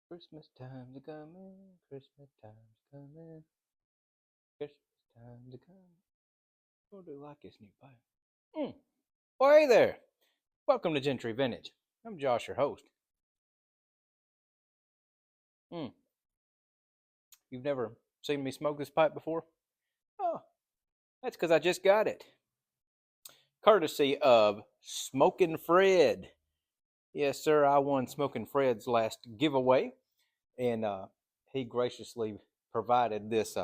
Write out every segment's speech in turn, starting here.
Christmas time's a coming, Christmas time's coming, Christmas time's a coming. Oh, do like this new pipe. Well, hey there. Welcome to Gentry Vintage. I'm Josh, your host. Mm. You've never seen me smoke this pipe before? Oh, that's because I just got it. Courtesy of Smokin' Fred. Yes, sir, I won Smokin' Fred's last giveaway, and he graciously provided this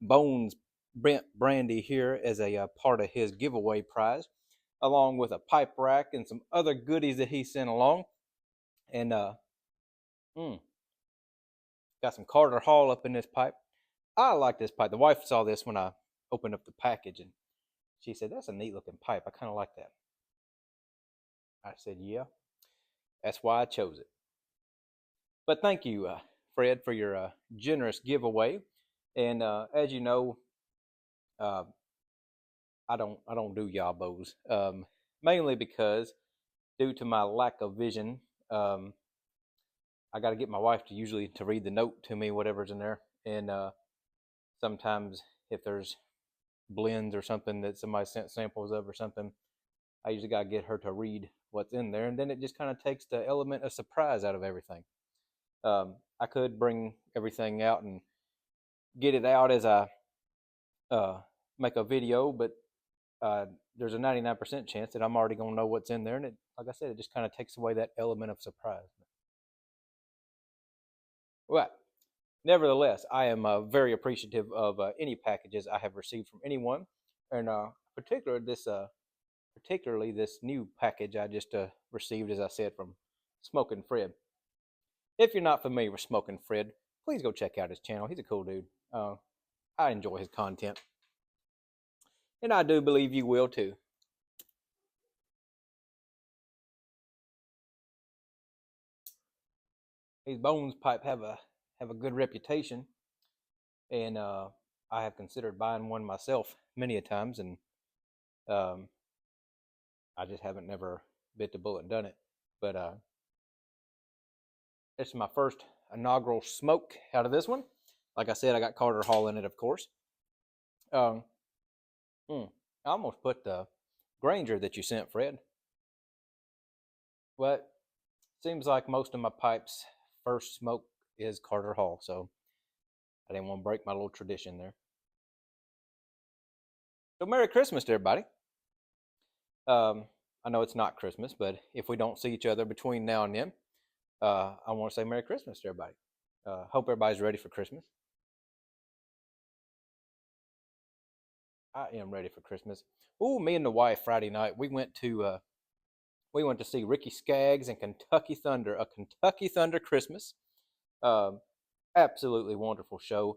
Bones Brent brandy here as a part of his giveaway prize, along with a pipe rack and some other goodies that he sent along. And mm, got some Carter Hall up in this pipe. I like this pipe. The wife saw this when I opened up the package, and she said, "That's a neat looking pipe. I kind of like that." I said, "Yeah, that's why I chose it." But thank you, Fred, for your generous giveaway. And as you know, uh, I don't do yabos, mainly because due to my lack of vision, um, I got to get my wife to usually to read the note to me, whatever's in there, and sometimes if there's blends or something that somebody sent samples of or something, I usually got to get her to read what's in there, and then it just kind of takes the element of surprise out of everything. I could bring everything out and get it out as I uh, make a video, but uh, there's a 99% chance that I'm already going to know what's in there. And it, like I said, it just kind of takes away that element of surprise. But nevertheless, I am very appreciative of any packages I have received from anyone, and particularly this new package I just received, as I said, from Smoking Fred. If you're not familiar with Smoking Fred, please go check out his channel. He's a cool dude. I enjoy his content, and I do believe you will too. These Bones pipe have a good reputation, and I have considered buying one myself many a times, and um, I just haven't never bit the bullet and done it. But this is my first inaugural smoke out of this one. Like I said, I got Carter Hall in it, of course. Um, I almost put the Granger that you sent, Fred. But seems like most of my pipes' first smoke is Carter Hall, so I didn't want to break my little tradition there. So Merry Christmas to everybody. Um, I know it's not Christmas, but if we don't see each other between now and then, I want to say Merry Christmas to everybody. Hope everybody's ready for Christmas. I am ready for Christmas. Ooh, me and the wife Friday night we went to see Ricky Skaggs and Kentucky Thunder, a Kentucky Thunder Christmas. Um, Absolutely wonderful show.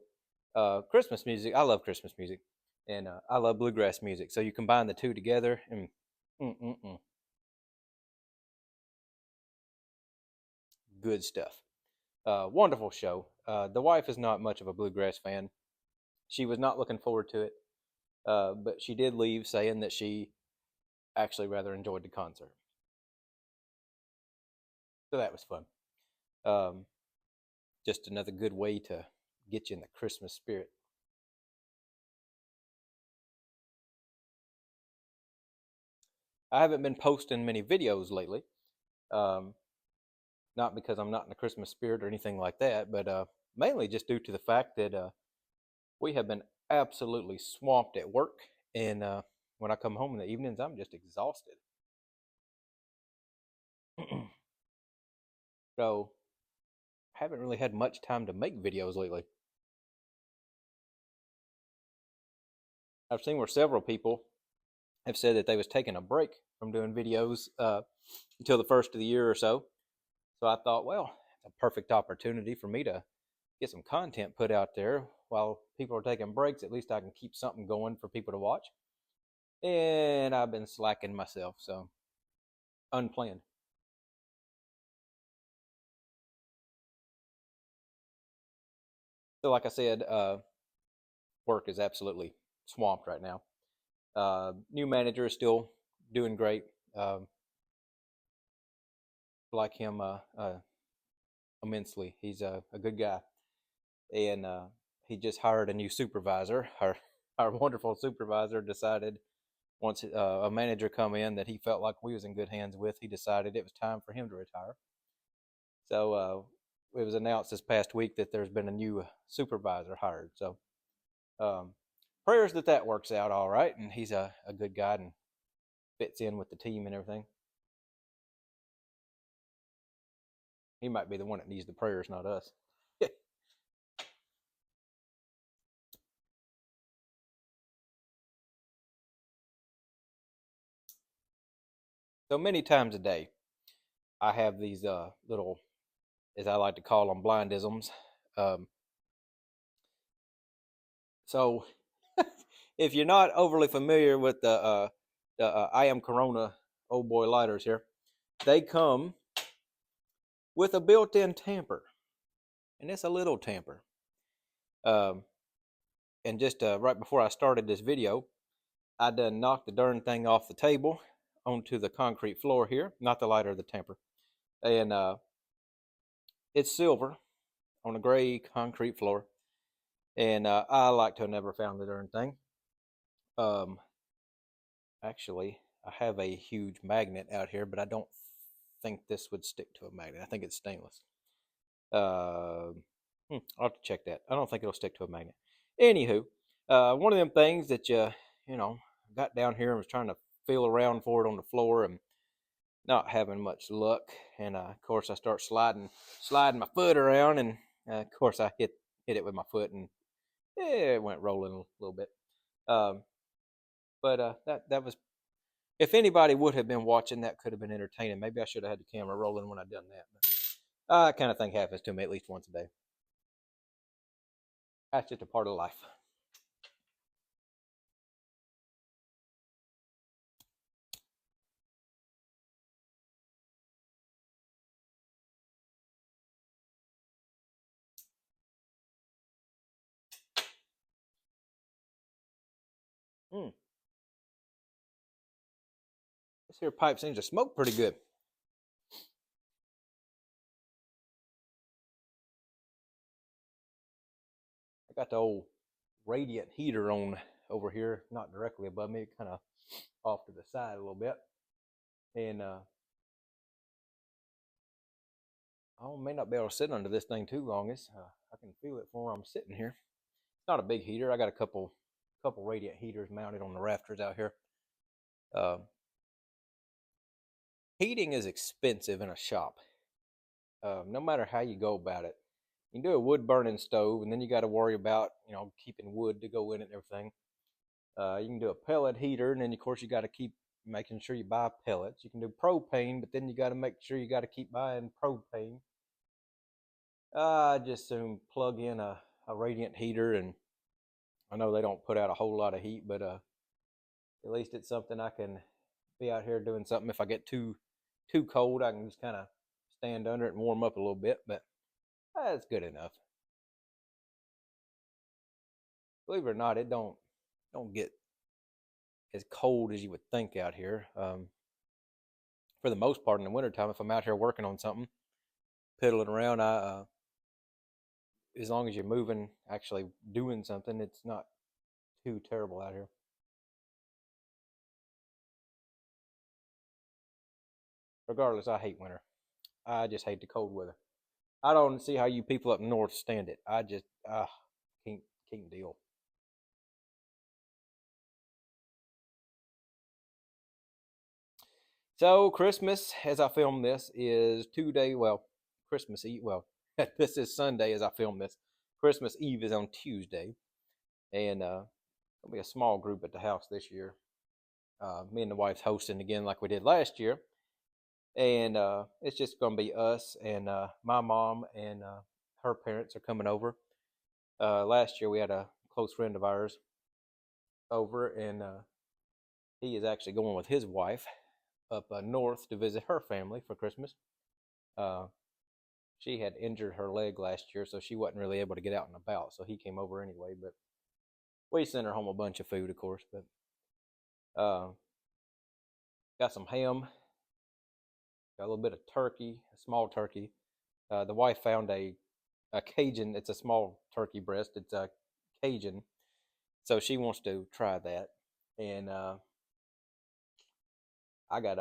Christmas music, I love Christmas music, and I love bluegrass music. So you combine the two together, and mm, mm, mm, good stuff. Wonderful show. The wife is not much of a bluegrass fan. She was not looking forward to it, but she did leave saying that she actually rather enjoyed the concert. So that was fun. Um, just another good way to get you in the Christmas spirit. I haven't been posting many videos lately, um, not because I'm not in the Christmas spirit or anything like that, but mainly just due to the fact that we have been absolutely swamped at work, and when I come home in the evenings, I'm just exhausted. So I haven't really had much time to make videos lately. I've seen where several people have said that they was taking a break from doing videos until the first of the year or so. So I thought, well, it's a perfect opportunity for me to get some content put out there while people are taking breaks. At least I can keep something going for people to watch. And I've been slacking myself, so unplanned. So, like I said, work is absolutely swamped right now. New manager is still doing great. Like him, immensely. He's a good guy, and he just hired a new supervisor. Our wonderful supervisor decided once a manager come in that he felt like we was in good hands with. He decided it was time for him to retire. So it was announced this past week that there's been a new supervisor hired. So um, prayers that that works out all right, and he's a good guy and fits in with the team and everything. He might be the one that needs the prayers, not us. So many times a day, I have these little, as I like to call them, blindisms. Um, so if you're not overly familiar with the I Am Corona old boy lighters here, they come with a built-in tamper, and it's a little tamper. Um, and just right before I started this video, I done knocked the darn thing off the table onto the concrete floor here, not the lighter, the tamper, and it's silver on a gray concrete floor, and I like to have never found the darn thing. Um, Actually, I have a huge magnet out here, but I don't think this would stick to a magnet. I think it's stainless. Uh, I'll have to check that. I don't think it'll stick to a magnet. Anywho, one of them things that you know, got down here and was trying to feel around for it on the floor and not having much luck. And of course, I start sliding my foot around, and of course, I hit it with my foot, and it went rolling a little bit. Um, but that was, if anybody would have been watching, that could have been entertaining. Maybe I should have had the camera rolling when I done that. But that kind of thing happens to me at least once a day. That's just a part of life. Mm, this here pipe seems to smoke pretty good. I got the old radiant heater on over here, not directly above me, kind of off to the side a little bit. And I may not be able to sit under this thing too long. I can feel it from where I'm sitting here. It's not a big heater. I got a couple radiant heaters mounted on the rafters out here. Uh, Heating is expensive in a shop. No matter how you go about it, you can do a wood burning stove, and then you got to worry about keeping wood to go in it and everything. You can do a pellet heater, and then of course you got to keep making sure you buy pellets. You can do propane, but then you got to make sure you got to keep buying propane. I just soon plug in a radiant heater, and I know they don't put out a whole lot of heat, but at least it's something I can be out here doing something. If I get too cold, I can just kind of stand under it and warm up a little bit, but that's good enough. Believe it or not, it don't get as cold as you would think out here. For the most part, in the wintertime, if I'm out here working on something, piddling around, I as long as you're moving, actually doing something, it's not too terrible out here. Regardless, I hate winter. I just hate the cold weather. I don't see how you people up north stand it. I just can't can't deal. So Christmas, as I film this, is 2 day. Well, Christmas Eve. Well, this is Sunday as I film this. Christmas Eve is on Tuesday, and there'll be a small group at the house this year. Me and the wife's hosting again like we did last year, and it's just going to be us and my mom and her parents are coming over. Last year we had a close friend of ours over, and he is actually going with his wife up north to visit her family for Christmas. Uh, she had injured her leg last year, so she wasn't really able to get out and about. So he came over anyway, but we sent her home a bunch of food, of course. But got some ham, got a little bit of turkey, a small turkey, The wife found a Cajun. It's a small turkey breast. It's a Cajun, so she wants to try that. And I got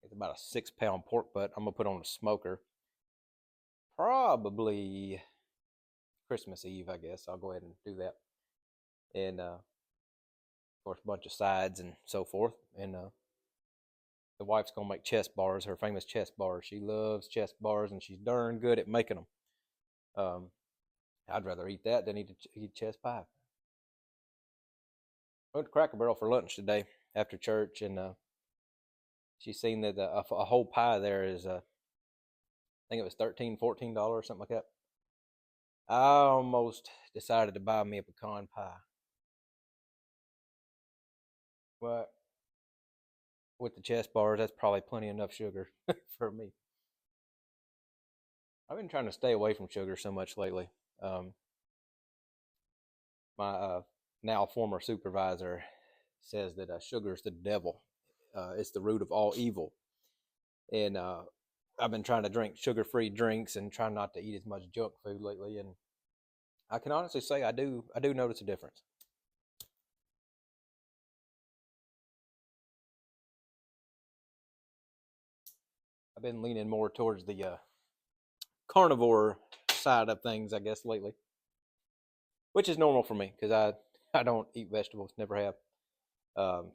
it's about a 6 pound pork butt. I'm gonna put on a smoker. Probably Christmas Eve, I guess. I'll go ahead and do that. And of course, a bunch of sides and so forth. And the wife's gonna make chest bars, her famous chest bars. She loves chest bars, and she's darn good at making them. Um, I'd rather eat that than eat chest pie. I went to Cracker Barrel for lunch today after church, and she seen that a whole pie there is, I think it was $13, $14, something like that. I almost decided to buy me a pecan pie, but with the chest bars, that's probably plenty enough sugar for me. I've been trying to stay away from sugar so much lately. Um, my now former supervisor says that sugar is the devil. It's the root of all evil, and I've been trying to drink sugar-free drinks and trying not to eat as much junk food lately. And I can honestly say I do notice a difference. I've been leaning more towards the carnivore side of things, I guess, lately, which is normal for me because I don't eat vegetables, never have.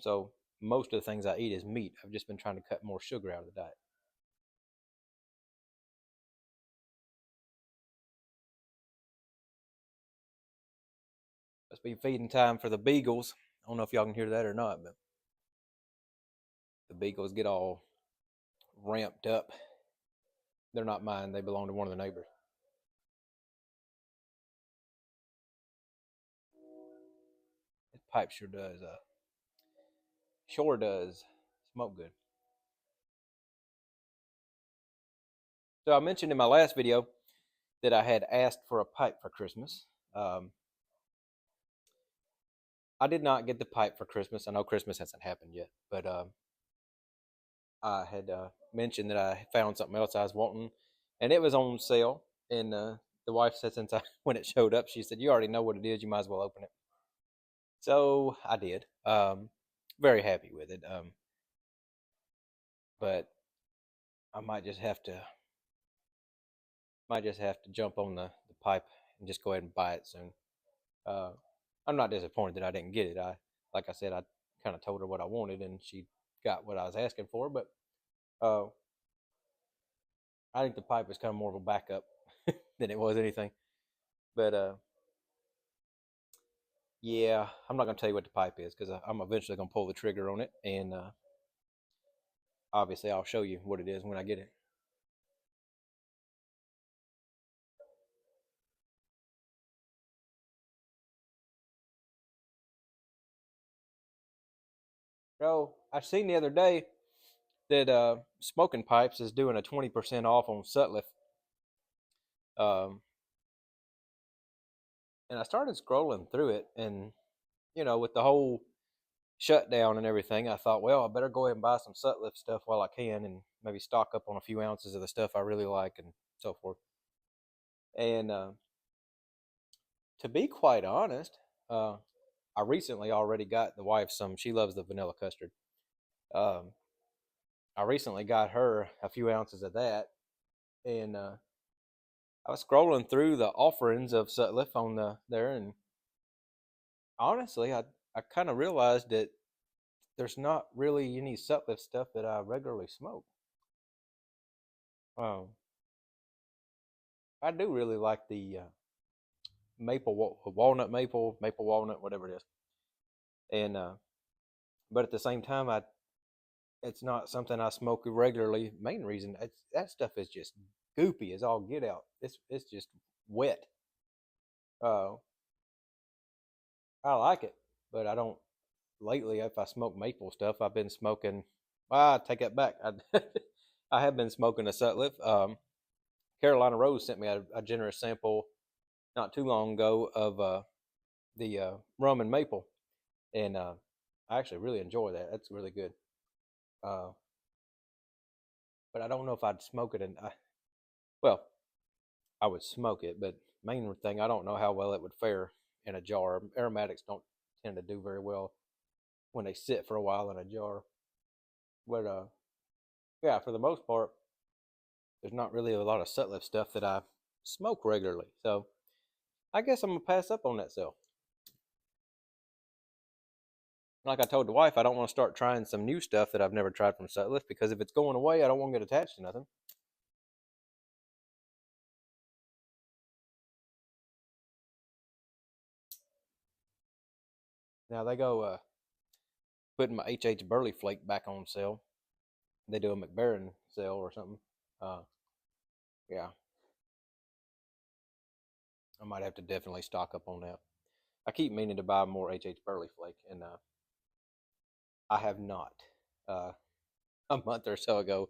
So most of the things I eat is meat. I've just been trying to cut more sugar out of the diet. Must be feeding time for the beagles. I don't know if y'all can hear that or not, but the beagles get all ramped up. They're not mine. They belong to one of the neighbors. This pipe sure does smoke good. So I mentioned in my last video that I had asked for a pipe for Christmas. Um, I did not get the pipe for Christmas. I know Christmas hasn't happened yet, but I had mentioned that I found something else I was wanting, and it was on sale. And the wife said, since when it showed up, she said, "You already know what it is. You might as well open it." So I did. Very happy with it. But I might just have to jump on the pipe and just go ahead and buy it soon. Uh, I'm not disappointed that I didn't get it. Like I said, I kind of told her what I wanted, and she got what I was asking for. But uh, I think the pipe is kind of more of a backup than it was anything. But yeah, I'm not gonna tell you what the pipe is because I'm eventually gonna pull the trigger on it, and obviously I'll show you what it is when I get it. So I seen the other day that Smoking Pipes is doing a 20% off on Sutliff. Um, and I started scrolling through it, and with the whole shutdown and everything, I thought, well, I better go ahead and buy some Sutliff stuff while I can, and maybe stock up on a few ounces of the stuff I really like and so forth. And to be quite honest, uh, I recently already got the wife some. She loves the vanilla custard. Um, I recently got her a few ounces of that, and I was scrolling through the offerings of Sutliff on there, and honestly, I kind of realized that there's not really any Sutliff stuff that I regularly smoke. Um, I do really like the walnut maple walnut, whatever it is, and but at the same time, it's not something I smoke regularly. Main reason, that stuff is just goopy as all get out. It's just wet. Uh, I like it, but I don't. Lately, if I smoke maple stuff, I've been smoking. Well, I take that back. I have been smoking a Sutliff. Carolina Rose sent me a generous sample not too long ago of the rum and maple, and I actually really enjoy that. That's really good. Uh, but I don't know if I'd smoke it. Well, I would smoke it, but main thing, I don't know how well it would fare in a jar. Aromatics don't tend to do very well when they sit for a while in a jar. But yeah, for the most part, there's not really a lot of Sutliff stuff that I smoke regularly. So I guess I'm gonna pass up on that sale. Like I told the wife, I don't want to start trying some new stuff that I've never tried from Sutliff because if it's going away, I don't want to get attached to nothing. Now they go putting my HH Burley Flake back on sale. They do a McBaron sale or something. Uh, yeah, I might have to definitely stock up on that. I keep meaning to buy more HH Burley Flake, and I have not. Uh, a month or so ago,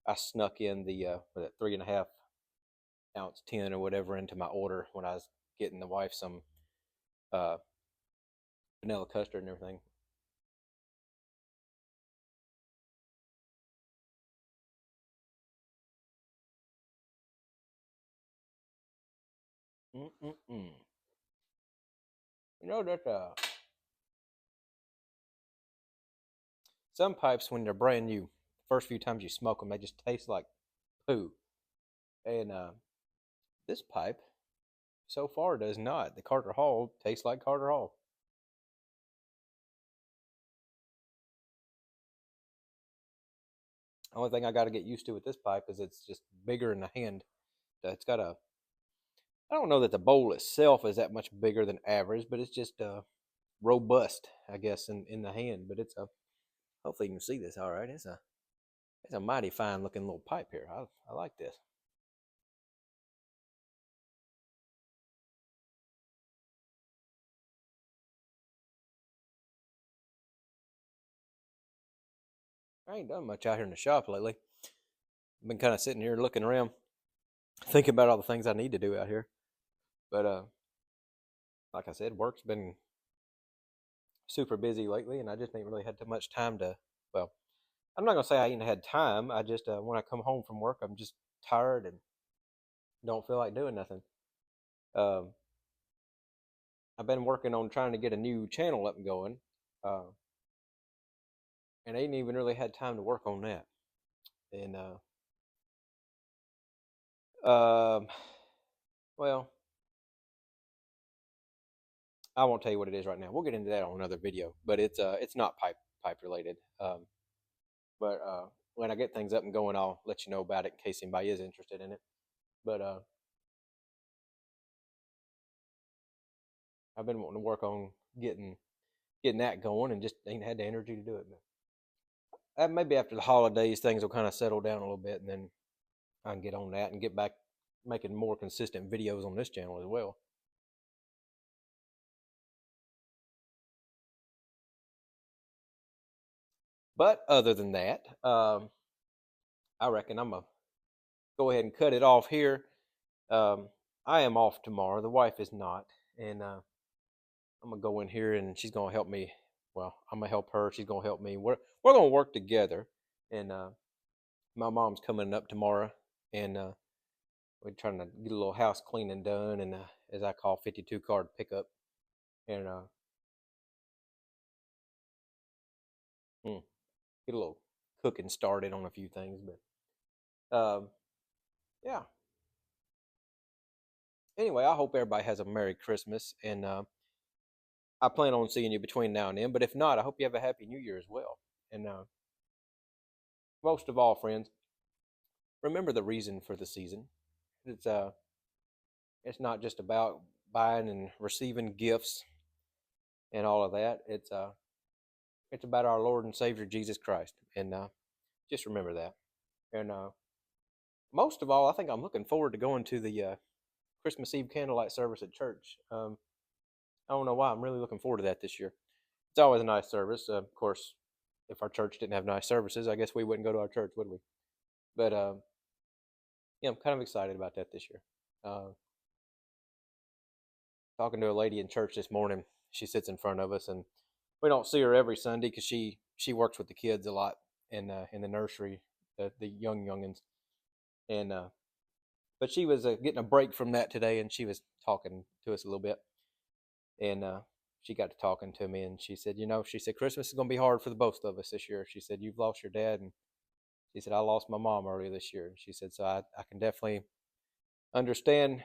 I snuck in the 3.5 ounce tin or whatever into my order when I was getting the wife some uh, vanilla custard and everything. Mm-mm-mm. You know that some pipes when they're brand new, the first few times you smoke them, they just taste like poo. And this pipe so far does not. The Carter Hall tastes like Carter Hall. The only thing I got to get used to with this pipe is it's just bigger in the hand. It's got a. I don't know that the bowl itself is that much bigger than average, but it's just robust, I guess, in the hand. But it's a. Hopefully you can see this all right. It's a mighty fine looking little pipe here. I like this. I ain't done much out here in the shop lately. I've been kind of sitting here looking around, thinking about all the things I need to do out here. But like I said, work's been super busy lately, and I just ain't really had too much time to. Well, I'm not gonna say I ain't had time. I just when I come home from work, I'm just tired and don't feel like doing nothing. Um, I've been working on trying to get a new channel up and going, uh, and I ain't even really had time to work on that. And um, well, I won't tell you what it is right now. We'll get into that on another video, but it's not pipe related. But when I get things up and going, I'll let you know about it in case anybody is interested in it. But I've been wanting to work on getting that going, and just ain't had the energy to do it. But maybe after the holidays, things will kind of settle down a little bit, and then I can get on that and get back making more consistent videos on this channel as well. But other than that, I reckon I'm gonna go ahead and cut it off here. Um, I am off tomorrow. The wife is not, and I'm gonna go in here and she's gonna help me. Well, I'm gonna help her. She's gonna help me. We're gonna work together. And my mom's coming up tomorrow, and we're trying to get a little house cleaning done, and as I call 52 card pickup, and get a little cooking started on a few things. But yeah. Anyway, I hope everybody has a Merry Christmas, and I plan on seeing you between now and then. But if not, I hope you have a Happy New Year as well. And most of all, friends, remember the reason for the season. It's it's not just about buying and receiving gifts and all of that. It's about our Lord and Savior Jesus Christ, and just remember that. And most of all, I think I'm looking forward to going to the Christmas Eve candlelight service at church. I don't know why. I'm really looking forward to that this year. It's always a nice service. Of course, if our church didn't have nice services, I guess we wouldn't go to our church, would we? But yeah, I'm kind of excited about that this year. Uh, Talking to a lady in church this morning. She sits in front of us, and we don't see her every Sunday because she works with the kids a lot in the nursery, the youngins, and But she was getting a break from that today, and she was talking to us a little bit. And she got to talking to me, and she said, she said, Christmas is going to be hard for the both of us this year. She said, you've lost your dad, and she said, I lost my mom earlier this year. And she said, so I can definitely understand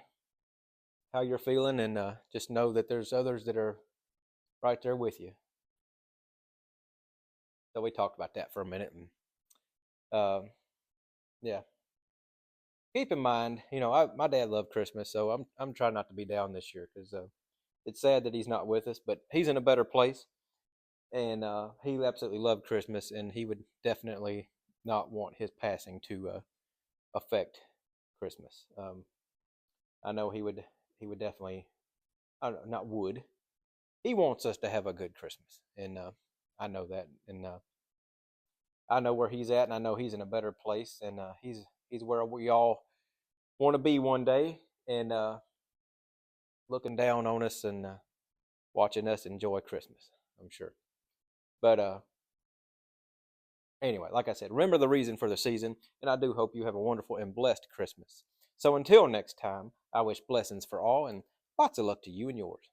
how you're feeling, and just know that there's others that are right there with you. So we talked about that for a minute, and yeah. Keep in mind, my dad loved Christmas, so I'm trying not to be down this year because it's sad that he's not with us, but he's in a better place, and he absolutely loved Christmas, and he would definitely not want his passing to affect Christmas. I know he would definitely, I don't know, not would. He wants us to have a good Christmas, and I know that, and I know where he's at, and I know he's in a better place, and he's where we all want to be one day, and looking down on us and watching us enjoy Christmas, I'm sure. But anyway, like I said, remember the reason for the season, and I do hope you have a wonderful and blessed Christmas. So until next time, I wish blessings for all and lots of luck to you and yours.